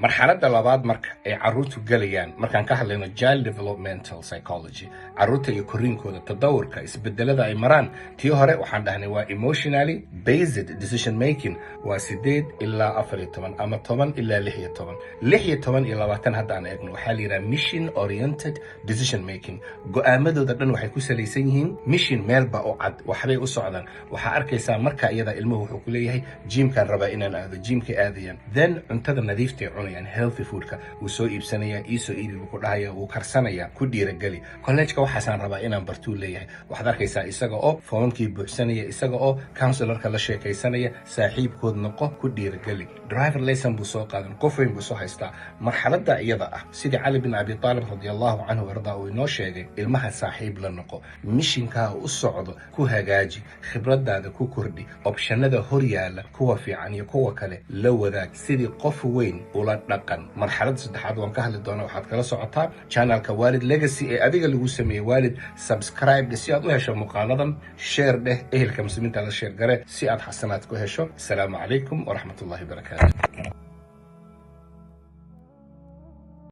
marxaladda labaad marka ay carruurtu galayaan markaan ka hadlayno child developmental psychology carruurta iyo korriinkooda tadawurka isbedelada ay maraan tii hore waxaan dhahnay waa emotionally based decision making waa 8 ilaa 14 ama 10 ilaa 16 16 iyo 20 haddaan eegno waxaa la yidhaha mission oriented decision making go'aamadooda dhan waxay ku salaysan yihiin mission meelba oo cad waxbay u socdaan waxaa arkaysaa marka iyada ilmuhu wuxuu ku leeyahay jiimkaan rabaa inaan aado jiimkay aadayaan then cuntada nadiiftay cunayaan healthy foodka wuu soo iibsanayaa iisoo iibi buu ku dhahaya wuu karsanayaa ku dhiirageli collegeka waxaasaan rabaa inaan bartuu leeyahay waxaad arkaysaa isaga oo phonekii buuxsanaya isaga oo counselorka la sheekaysanaya saaxiibkood noqo ku dhiirageli driver lesson buu soo qaadan qof weyn buu soo haystaa marxaladda iyada ah sidii cali bin abi taalib radiallahu canhu ardaa uu inoo sheegay ilmaha saaxiib la noqo mishinkaa u socdo ku hagaaji khibradaada ku kordhi opshanada hor yaala kuwa fiican iyo kuwa kale la wadaag sidii qof weyn ula dhaqan marxaladda saddexaad waan ka hadli doonaa waxaad kala socotaa channelka waalid legacy ee adiga lagu sameeyey waalid subscribe si aad u hesho muuqaaladan share dheh ehelka muslimiinta la sheer gare si aad xasanaad ku hesho asalaamu calaykum waraxmatullahi wabarakaatu